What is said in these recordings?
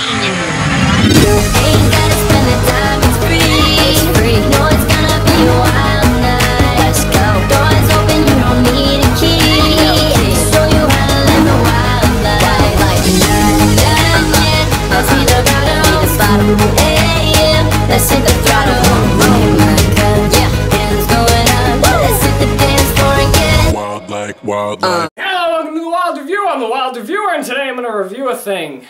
Ain't gotta spend the time, it's free. No, it's gonna be a wild night. Let's go. Doors open, you don't need a key. Show you how to live the wild life. Let's see the bottom. Hey, yeah. Let's hit the throttle. Oh my God, yeah. Hands going up. Let's hit the dance floor again. Wild like, wild like. Hello, welcome to The Wild Review. I'm The Wild Reviewer, and today I'm going to review a thing.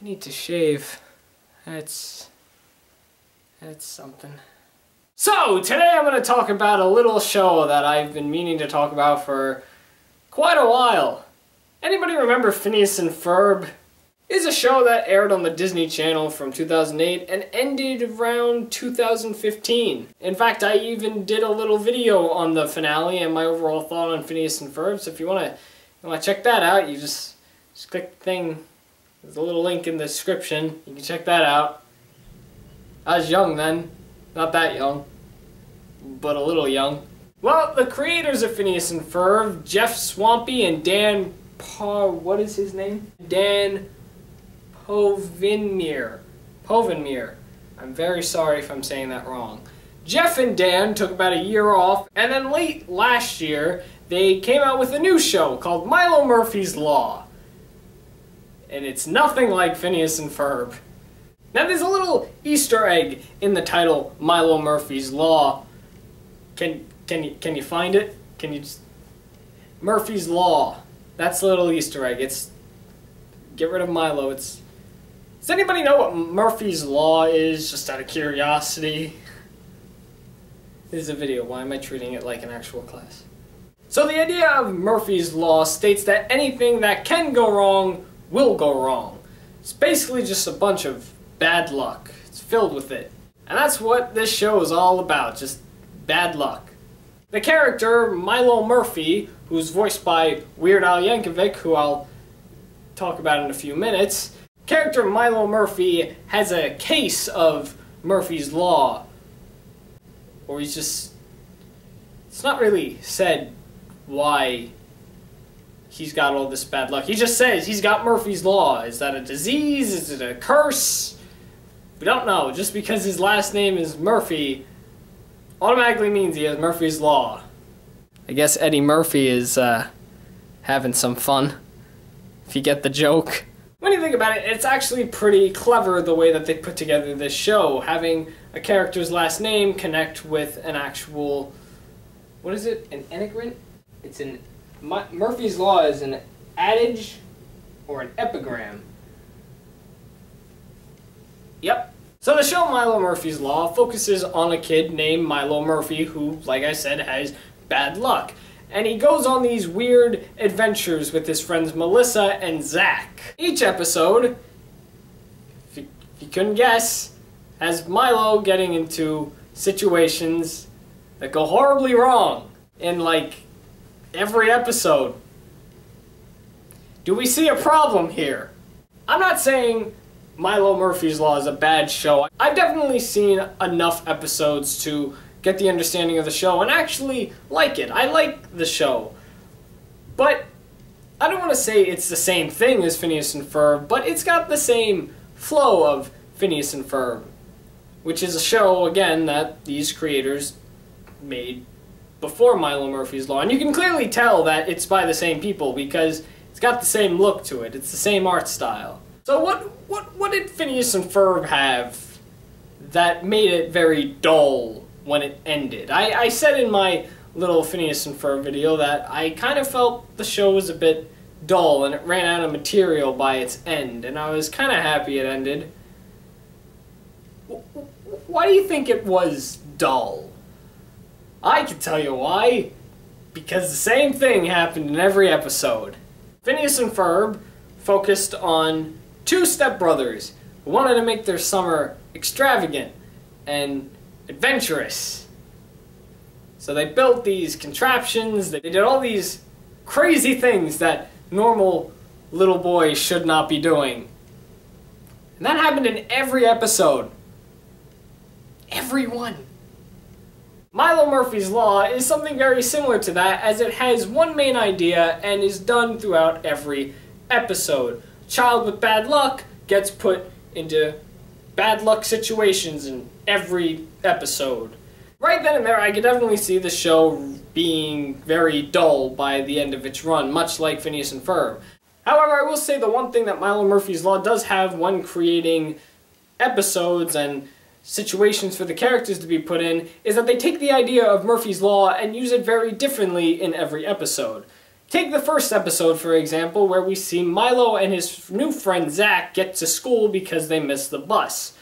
I need to shave. That's something. So, today I'm going to talk about a little show that I've been meaning to talk about for quite a while. Anybody remember Phineas and Ferb? It's a show that aired on the Disney Channel from 2008 and ended around 2015. In fact, I even did a little video on the finale and my overall thought on Phineas and Ferb, so if you want to check that out, you just click the thing. There's a little link in the description. You can check that out. I was young then. Not that young. But a little young. Well, the creators of Phineas and Ferb, Jeff Swampy and Dan what is his name? Dan Povenmire. I'm very sorry if I'm saying that wrong. Jeff and Dan took about a year off, and then late last year, they came out with a new show called Milo Murphy's Law. And it's nothing like Phineas and Ferb. Now there's a little Easter egg in the title Milo Murphy's Law. Can you find it? Can you just... Murphy's Law. That's the little Easter egg. It's... Get rid of Milo. It's... Does anybody know what Murphy's Law is? Just out of curiosity. This is a video. Why am I treating it like an actual class? So the idea of Murphy's Law states that anything that can go wrong will go wrong. It's basically just a bunch of bad luck. It's filled with it. And that's what this show is all about, just bad luck. The character, Milo Murphy, who's voiced by Weird Al Yankovic, who I'll talk about in a few minutes, character Milo Murphy has a case of Murphy's Law. Or he's just... It's not really said why he's got all this bad luck. He just says he's got Murphy's Law. Is that a disease? Is it a curse? We don't know. Just because his last name is Murphy automatically means he has Murphy's Law. I guess Eddie Murphy is having some fun, if you get the joke. When you think about it, it's actually pretty clever the way that they put together this show, having a character's last name connect with an actual... What is it? An anagram? It's an... Murphy's Law is an adage or an epigram. Yep. So the show Milo Murphy's Law focuses on a kid named Milo Murphy who, like I said, has bad luck. And he goes on these weird adventures with his friends Melissa and Zach. Each episode, if you couldn't guess, has Milo getting into situations that go horribly wrong in, like, every episode. Do we see a problem here? I'm not saying Milo Murphy's Law is a bad show. I've definitely seen enough episodes to get the understanding of the show and actually like it. I like the show. But I don't want to say it's the same thing as Phineas and Ferb, but it's got the same flow of Phineas and Ferb, which is a show, again, that these creators made before Milo Murphy's Law. And you can clearly tell that it's by the same people because it's got the same look to it. It's the same art style. So what did Phineas and Ferb have that made it very dull when it ended? I said in my little Phineas and Ferb video that I kind of felt the show was a bit dull and it ran out of material by its end, and I was kind of happy it ended. Why do you think it was dull? I can tell you why. Because the same thing happened in every episode. Phineas and Ferb focused on two stepbrothers who wanted to make their summer extravagant and adventurous. So they built these contraptions, they did all these crazy things that normal little boys should not be doing. And that happened in every episode. Every one. Milo Murphy's Law is something very similar to that, as it has one main idea and is done throughout every episode. Child with bad luck gets put into bad luck situations in every episode. Right then and there, I could definitely see the show being very dull by the end of its run, much like Phineas and Ferb. However, I will say the one thing that Milo Murphy's Law does have when creating episodes and situations for the characters to be put in is that they take the idea of Murphy's Law and use it very differently in every episode. Take the first episode, for example, where we see Milo and his new friend Zach get to school because they missed the bus.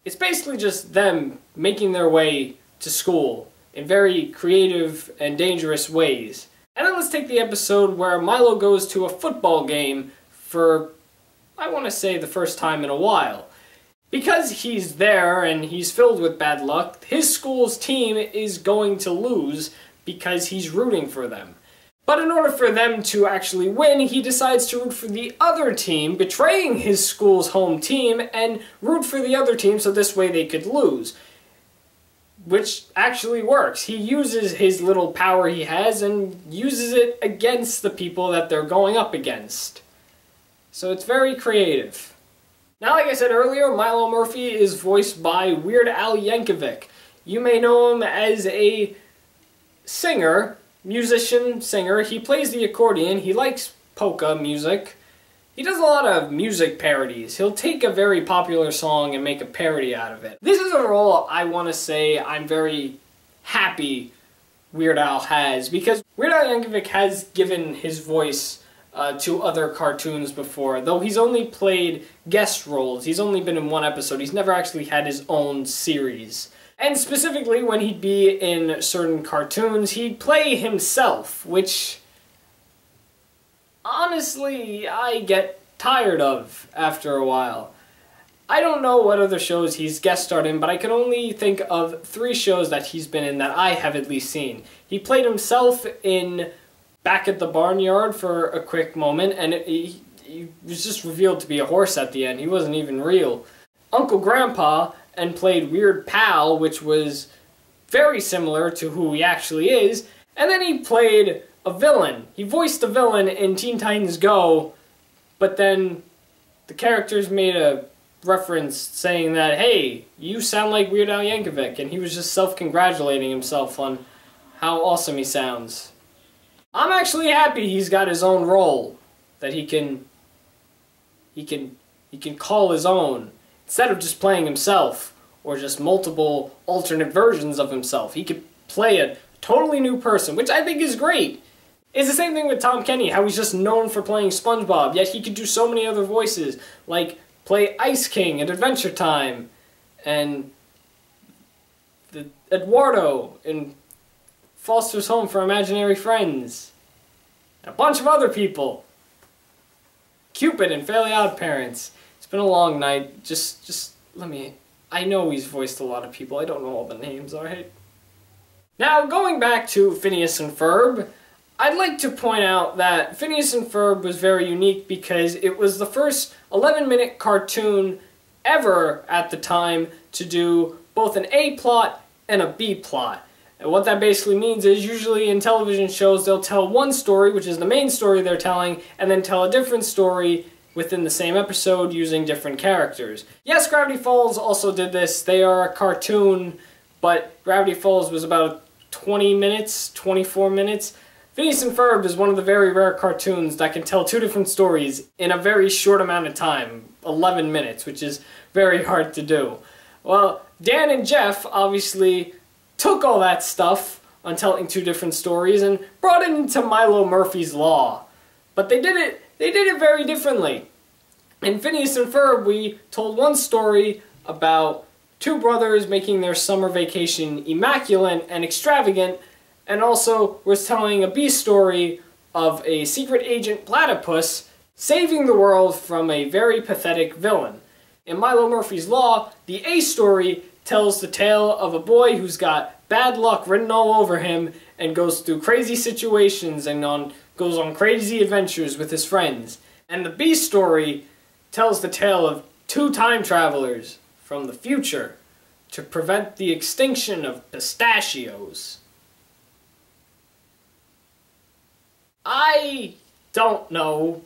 It's basically just them making their way to school in very creative and dangerous ways. And then let's take the episode where Milo goes to a football game for, I want to say, the first time in a while. Because he's there and he's filled with bad luck, his school's team is going to lose because he's rooting for them. But in order for them to actually win, he decides to root for the other team, betraying his school's home team, and root for the other team so this way they could lose. Which actually works. He uses his little power he has and uses it against the people that they're going up against. So it's very creative. Now, like I said earlier, Milo Murphy is voiced by Weird Al Yankovic. You may know him as a singer, musician, singer. He plays the accordion. He likes polka music. He does a lot of music parodies. He'll take a very popular song and make a parody out of it. This is a role I want to say I'm very happy Weird Al has, because Weird Al Yankovic has given his voice to other cartoons before, though he's only played guest roles. He's only been in one episode. He's never actually had his own series. And specifically, when he'd be in certain cartoons, he'd play himself, which, honestly, I get tired of after a while. I don't know what other shows he's guest starred in, but I can only think of 3 shows that he's been in that I have at least seen. He played himself in Back at the Barnyard for a quick moment, and he was just revealed to be a horse at the end. He wasn't even real. Uncle Grandpa, and played Weird Pal, which was very similar to who he actually is, and then he played a villain. He voiced a villain in Teen Titans Go, but then the characters made a reference saying that, hey, you sound like Weird Al Yankovic, and he was just self-congratulating himself on how awesome he sounds. I'm actually happy he's got his own role that he can call his own. Instead of just playing himself, or just multiple alternate versions of himself, he could play a totally new person, which I think is great. It's the same thing with Tom Kenny, how he's just known for playing SpongeBob, yet he could do so many other voices, like play Ice King at Adventure Time, and Eduardo in Foster's Home for Imaginary Friends, and a bunch of other people. Cupid in Fairly Odd Parents. It's been a long night. Just let me... I know he's voiced a lot of people. I don't know all the names, alright? Now, going back to Phineas and Ferb, I'd like to point out that Phineas and Ferb was very unique because it was the first 11-minute cartoon ever at the time to do both an A plot and a B plot. And what that basically means is usually in television shows they'll tell one story, which is the main story they're telling, and then tell a different story within the same episode using different characters. Yes, Gravity Falls also did this. They are a cartoon, but Gravity Falls was about 20 minutes, 24 minutes. Phineas and Ferb is one of the very rare cartoons that can tell 2 different stories in a very short amount of time, 11 minutes, which is very hard to do. Well, Dan and Jeff obviously took all that stuff on telling 2 different stories and brought it into Milo Murphy's Law. But they did it very differently. In Phineas and Ferb, we told one story about 2 brothers making their summer vacation immaculate and extravagant, and also was telling a B story of a secret agent platypus saving the world from a very pathetic villain. In Milo Murphy's Law, the A story tells the tale of a boy who's got bad luck written all over him and goes through crazy situations and goes on crazy adventures with his friends. And the B story tells the tale of 2 time travelers from the future to prevent the extinction of pistachios. I don't know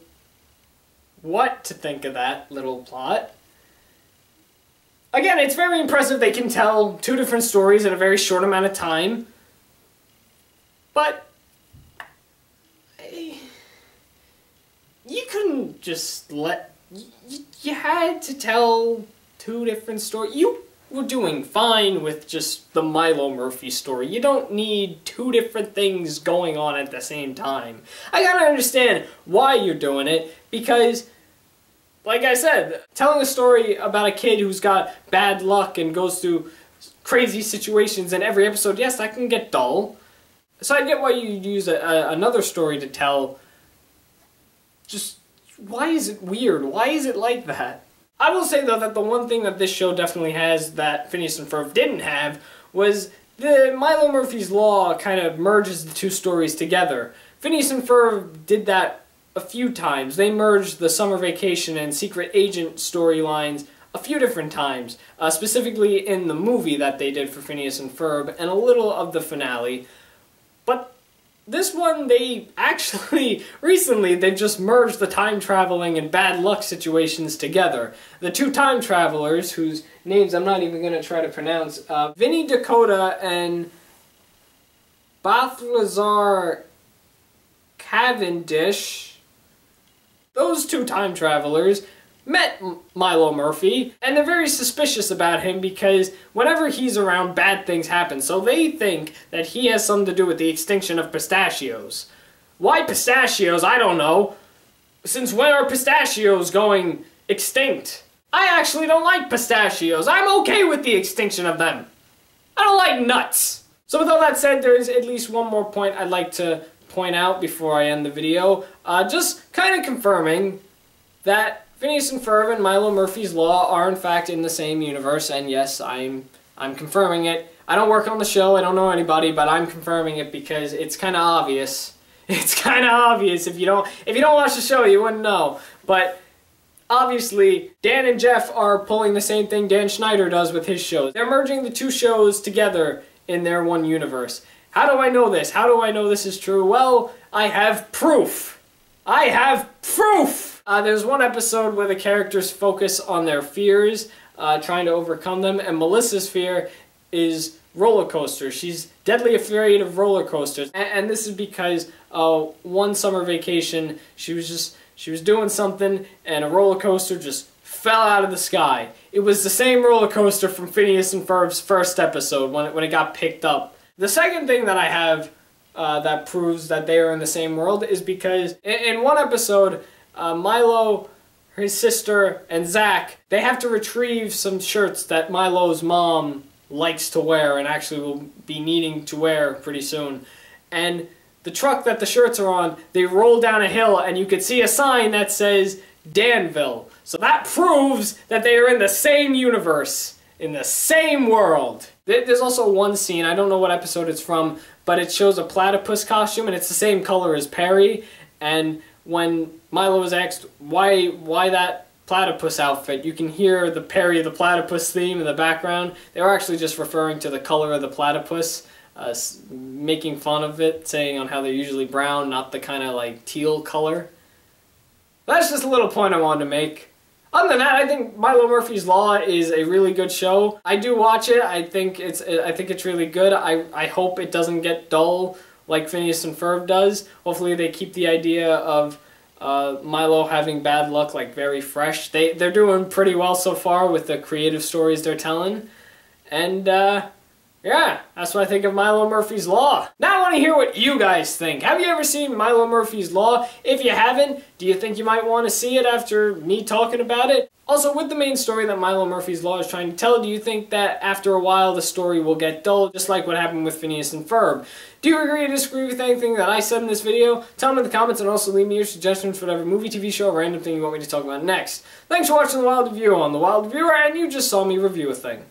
what to think of that little plot. Again, it's very impressive they can tell two different stories in a very short amount of time. But you couldn't just let... You had to tell two different stories. You were doing fine with just the Milo Murphy story. You don't need two different things going on at the same time. I gotta understand why you're doing it, because, like I said, telling a story about a kid who's got bad luck and goes through crazy situations in every episode, yes, that can get dull. So I get why you use another story to tell. Just, why is it weird? Why is it like that? I will say, though, that the one thing that this show definitely has that Phineas and Ferb didn't have was the Milo Murphy's Law kind of merges the two stories together. Phineas and Ferb did that a few times. They merged the summer vacation and secret agent storylines a few different times, specifically in the movie that they did for Phineas and Ferb, and a little of the finale. But this one, they actually, recently, they've just merged the time traveling and bad luck situations together. The two time travelers, whose names I'm not even going to try to pronounce, Vinny Dakota and Balthazar Cavendish, those two time travelers met Milo Murphy, and they're very suspicious about him because whenever he's around, bad things happen. So they think that he has something to do with the extinction of pistachios. Why pistachios? I don't know. Since when are pistachios going extinct? I actually don't like pistachios. I'm okay with the extinction of them. I don't like nuts. So with all that said, there's at least one more point I'd like to point out before I end the video. Just kind of confirming that Phineas and Ferb and Milo Murphy's Law are in fact in the same universe, and yes, I'm confirming it. I don't work on the show, I don't know anybody, but I'm confirming it because it's kind of obvious. It's kind of obvious. If you don't watch the show, you wouldn't know. But obviously, Dan and Jeff are pulling the same thing Dan Schneider does with his shows. They're merging the two shows together in their one universe. How do I know this? How do I know this is true? Well, I have proof. I have proof! There's one episode where the characters focus on their fears, trying to overcome them, and Melissa's fear is roller coasters. She's deadly afraid of roller coasters, and this is because one summer vacation, she was doing something, and a roller coaster just fell out of the sky. It was the same roller coaster from Phineas and Ferb's first episode when it got picked up. The second thing that I have that proves that they are in the same world is because in one episode, Milo, his sister, and Zach, they have to retrieve some shirts that Milo's mom likes to wear and actually will be needing to wear pretty soon. And the truck that the shirts are on, they roll down a hill and you could see a sign that says Danville. So that proves that they are in the same universe, in the same world. There's also one scene, I don't know what episode it's from, but it shows a platypus costume and it's the same color as Perry, and when Milo was asked why that platypus outfit, you can hear the Perry the Platypus theme in the background. They were actually just referring to the color of the platypus, making fun of it, saying on how they're usually brown, not the kind of like teal color. That's just a little point I wanted to make. Other than that, I think Milo Murphy's Law is a really good show. I do watch it. I think it's really good. I hope it doesn't get dull like Phineas and Ferb does. Hopefully they keep the idea of Milo having bad luck like very fresh. They're doing pretty well so far with the creative stories they're telling. And yeah, that's what I think of Milo Murphy's Law. Now I want to hear what you guys think. Have you ever seen Milo Murphy's Law? If you haven't, do you think you might want to see it after me talking about it? Also, with the main story that Milo Murphy's Law is trying to tell, do you think that after a while the story will get dull, just like what happened with Phineas and Ferb? Do you agree or disagree with anything that I said in this video? Tell me in the comments, and also leave me your suggestions for whatever movie, TV show, or random thing you want me to talk about next. Thanks for watching The Wild Review on The Wild Reviewer, and you just saw me review a thing.